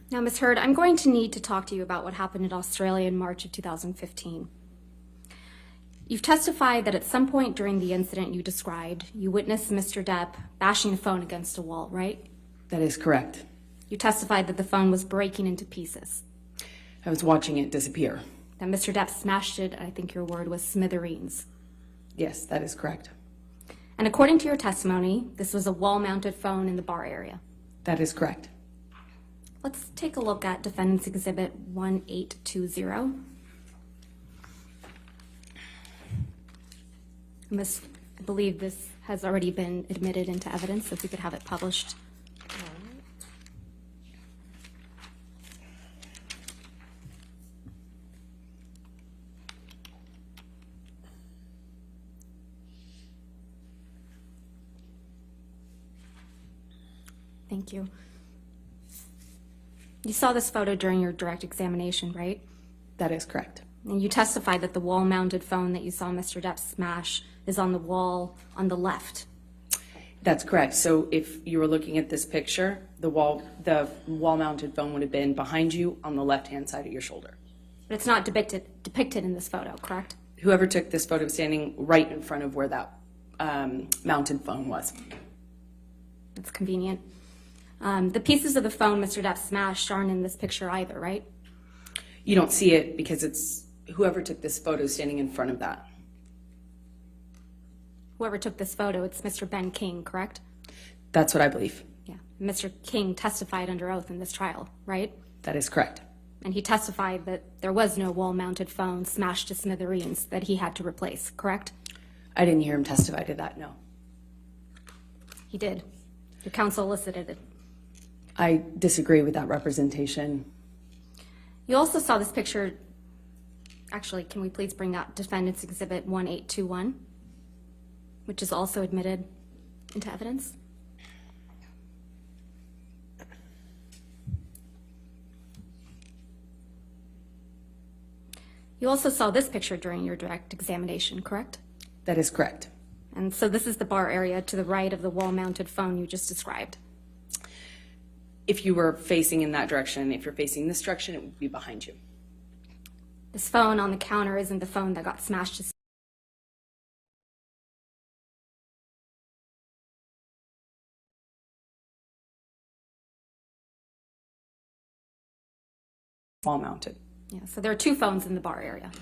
Now, Ms. Heard, I'm going to need to talk to you about what happened in Australia in March of 2015. You've testified that at some point during the incident you described, you witnessed Mr. Depp bashing a phone against a wall, right? That is correct. You testified that the phone was breaking into pieces. I was watching it disappear. That Mr. Depp smashed it, I think your word was smithereens. Yes, that is correct. And according to your testimony, this was a wall-mounted phone in the bar area. That is correct. Let's take a look at Defendant's Exhibit 1820. I believe this has already been admitted into evidence, so if we could have it published. Thank you. You saw this photo during your direct examination, right? That is correct. And you testified that the wall-mounted phone that you saw Mr. Depp smash is on the wall on the left. That's correct. So if you were looking at this picture, the wall-mounted phone would have been behind you on the left-hand side of your shoulder. But it's not depicted in this photo, correct? Whoever took this photo was standing right in front of where that mounted phone was. That's convenient. The pieces of the phone Mr. Depp smashed aren't in this picture either, right? You don't see it because it's whoever took this photo standing in front of that. Whoever took this photo, it's Mr. Ben King, correct? That's what I believe. Yeah. Mr. King testified under oath in this trial, right? That is correct. And he testified that there was no wall-mounted phone smashed to smithereens that he had to replace, correct? I didn't hear him testify to that, no. He did. Your counsel elicited it. I disagree with that representation. You also saw this picture. Actually, can we please bring up Defendant's Exhibit 1821, which is also admitted into evidence? You also saw this picture during your direct examination, correct? That is correct. And so this is the bar area to the right of the wall-mounted phone you just described. If you were facing in that direction, if you're facing this direction, it would be behind you. This phone on the counter isn't the phone that got smashed to wall-mounted. Yeah, so there are two phones in the bar area.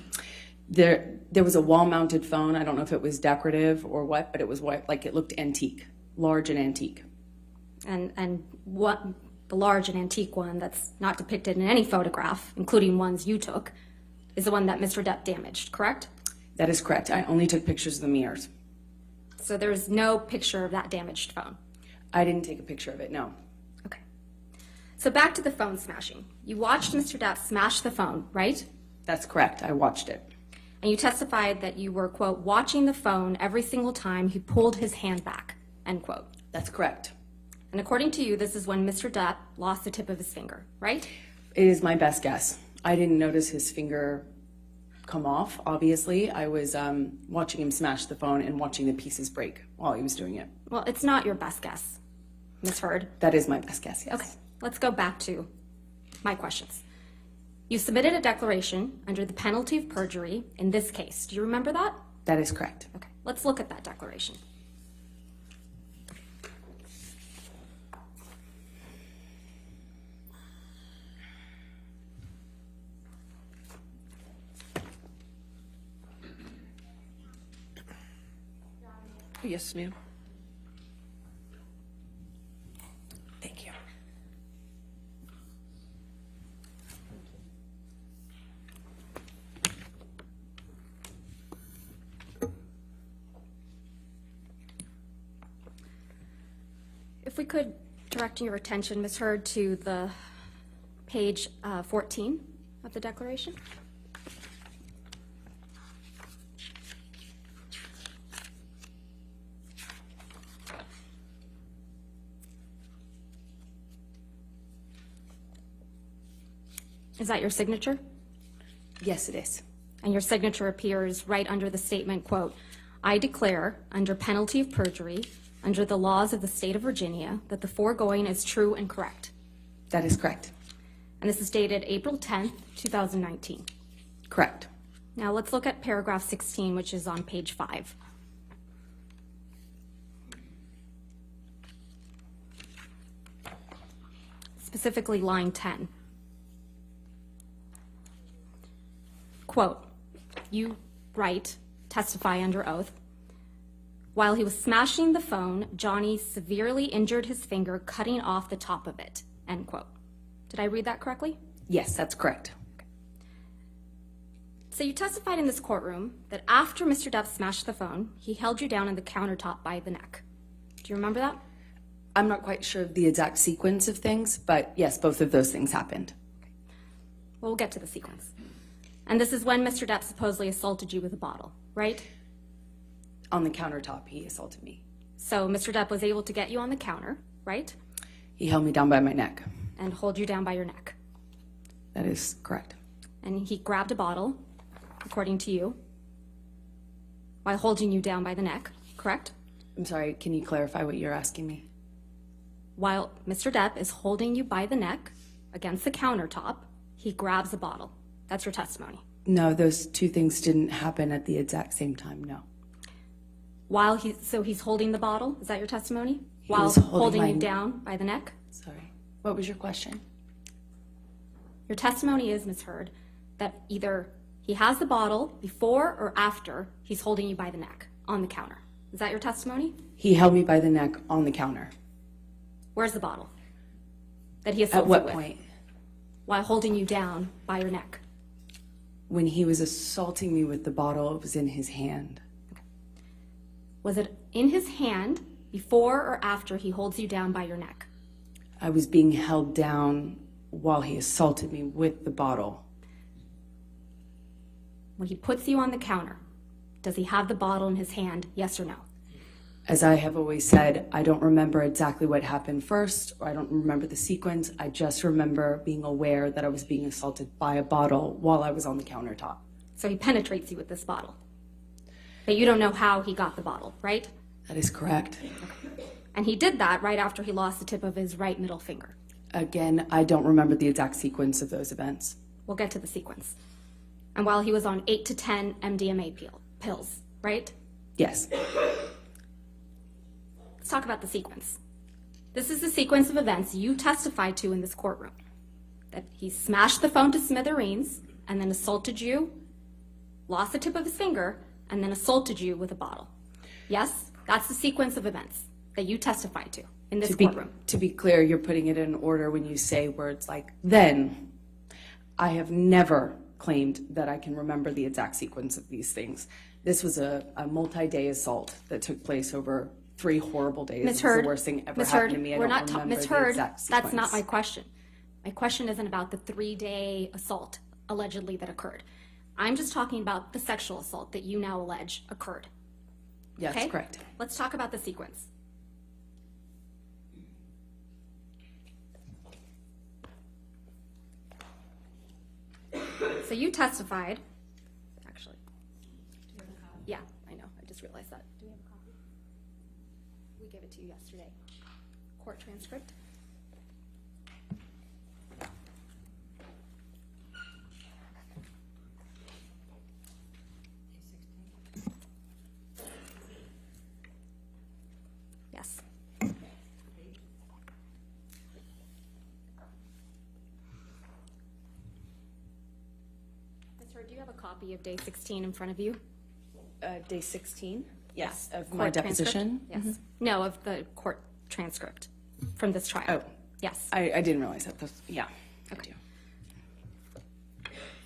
There was a wall-mounted phone. I don't know if it was decorative or what, but it was like it looked antique, large and antique. And what the large and antique one that's not depicted in any photograph, including ones you took, is the one that Mr. Depp damaged, correct? That is correct. I only took pictures of the mirrors. So there's no picture of that damaged phone? I didn't take a picture of it, no. Okay. So back to the phone smashing. You watched Mr. Depp smash the phone, right? That's correct. I watched it. And you testified that you were, quote, watching the phone every single time he pulled his hand back, end quote. That's correct. And according to you, this is when Mr. Depp lost the tip of his finger, right? It is my best guess. I didn't notice his finger come off, obviously. I was watching him smash the phone and watching the pieces break while he was doing it. Well, it's not your best guess, Ms. Heard. That is my best guess, yes. Okay, let's go back to my questions. You submitted a declaration under the penalty of perjury in this case. Do you remember that? That is correct. Okay, let's look at that declaration. Yes, ma'am. Thank you. If we could direct your attention, Ms. Heard, to the page 14 of the declaration. Is that your signature? Yes, it is. And your signature appears right under the statement, quote, I declare under penalty of perjury, under the laws of the state of Virginia, that the foregoing is true and correct. That is correct. And this is dated April 10th, 2019. Correct. Now let's look at paragraph 16, which is on page 5. Specifically line 10. Quote, you write, testify under oath, while he was smashing the phone, Johnny severely injured his finger, cutting off the top of it, end quote. Did I read that correctly? Yes, that's correct. So you testified in this courtroom that after Mr. Depp smashed the phone, he held you down on the countertop by the neck. Do you remember that? I'm not quite sure of the exact sequence of things, but yes, both of those things happened. Well, we'll get to the sequence. And this is when Mr. Depp supposedly assaulted you with a bottle, right? On the countertop, he assaulted me. So Mr. Depp was able to get you on the counter, right? He held me down by my neck. And hold you down by your neck. That is correct. And he grabbed a bottle, according to you, while holding you down by the neck, correct? I'm sorry, can you clarify what you're asking me? While Mr. Depp is holding you by the neck against the countertop, he grabs a bottle. That's your testimony. No, those two things didn't happen at the exact same time, no. So he's holding the bottle, is that your testimony? He While was holding you down by the neck? Sorry, what was your question? Your testimony is, Ms. Hurd, that either he has the bottle before or after he's holding you by the neck on the counter. Is that your testimony? He held me by the neck on the counter. Where's the bottle that he assaulted At what with? point? While holding you down by your neck. When he was assaulting me with the bottle, it was in his hand. Was it in his hand before or after he holds you down by your neck? I was being held down while he assaulted me with the bottle. When he puts you on the counter, does he have the bottle in his hand, yes or no? As I have always said, I don't remember exactly what happened first, or I don't remember the sequence. I just remember being aware that I was being assaulted by a bottle while I was on the countertop. So he penetrates you with this bottle. But you don't know how he got the bottle, right? That is correct. Okay. And he did that right after he lost the tip of his right middle finger. Again, I don't remember the exact sequence of those events. We'll get to the sequence. And while he was on 8 to 10 MDMA pills, right? Yes. Let's talk about the sequence. This is the sequence of events you testified to in this courtroom. That he smashed the phone to smithereens and then assaulted you, lost the tip of his finger, and then assaulted you with a bottle. Yes? That's the sequence of events that you testified to in this courtroom. To be clear, you're putting it in order when you say words like, then. I have never claimed that I can remember the exact sequence of these things. This was a multi-day assault that took place over 3 horrible days. Ms. Hurd, it's the worst thing ever Ms. happened Hurd, to me. I we're don't not remember Ms. the Hurd, exact sequence. that's not my question. My question isn't about the 3-day assault allegedly that occurred. I'm just talking about the sexual assault that you now allege occurred. Yes, Okay? correct. Let's talk about the sequence. So you testified, actually. Yeah, I know. I just realized that. Do we have a copy? We gave it to you yesterday. Court transcript. Yes. Ms. Hurd, do you have a copy of day 16 in front of you? Day 16? Yes, of Court my transcript? deposition? Yes. No, of the court transcript from this trial. Oh. Yes. I didn't realize that. Yeah. Okay.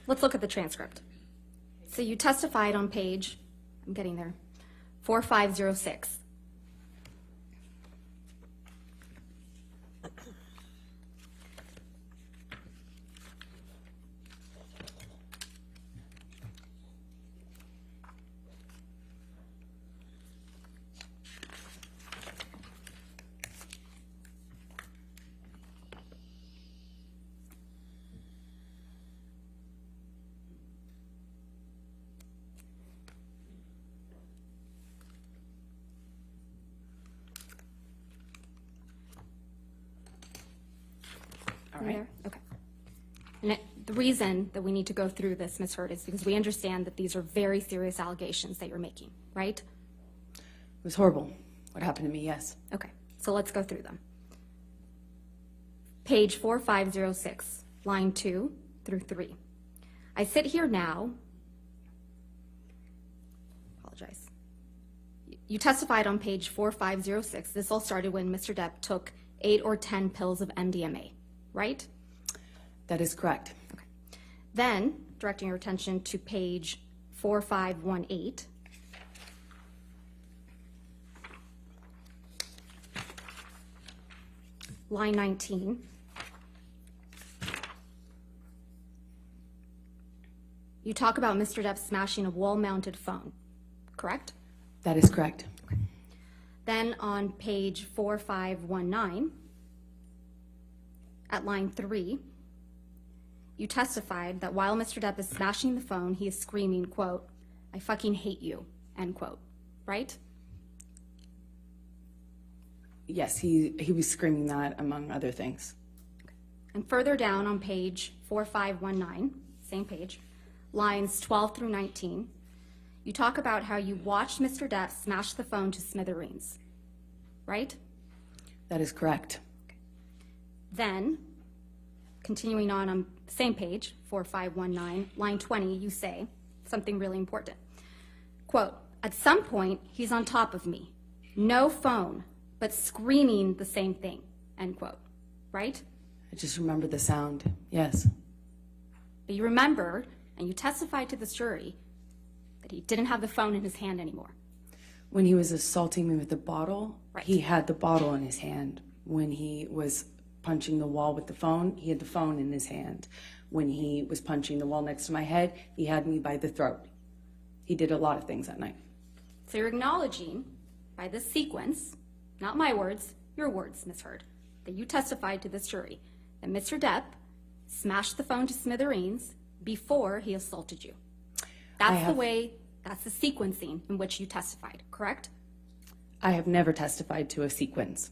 Let's look at the transcript. So you testified on page, I'm getting there, 4506. All right. There? Okay. The reason that we need to go through this, Ms. Hurd, is because we understand that these are very serious allegations that you're making, right? It was horrible. What happened to me, yes. Okay, so let's go through them. Page 4506, line 2 through 3. I sit here now, apologize. You testified on page 4506, this all started when Mr. Depp took 8 or 10 pills of MDMA, right? That is correct. Okay. Then, directing your attention to page 4518, line 19. You talk about Mr. Depp smashing a wall-mounted phone, correct? That is correct. Then on page 4519, at line 3, you testified that while Mr. Depp is smashing the phone, he is screaming, quote, "I fucking hate you," end quote, right? Yes, he was screaming that, among other things. And further down on page 4519, same page, lines 12 through 19, you talk about how you watched Mr. Depp smash the phone to smithereens, right? That is correct. Then, continuing on the same page, 4519, line 20, you say something really important. Quote, "At some point, he's on top of me. No phone, but screaming the same thing," end quote, right? I just remember the sound, yes. But you remember, and you testified to this jury, that he didn't have the phone in his hand anymore. When he was assaulting me with the bottle, Right. He had the bottle in his hand. When he was punching the wall with the phone, he had the phone in his hand. When he was punching the wall next to my head, he had me by the throat. He did a lot of things that night. So you're acknowledging, by this sequence, not my words, your words, Ms. Hurd, that you testified to this jury that Mr. Depp smashed the phone to smithereens before he assaulted you. That's the sequencing in which you testified, correct? I have never testified to a sequence.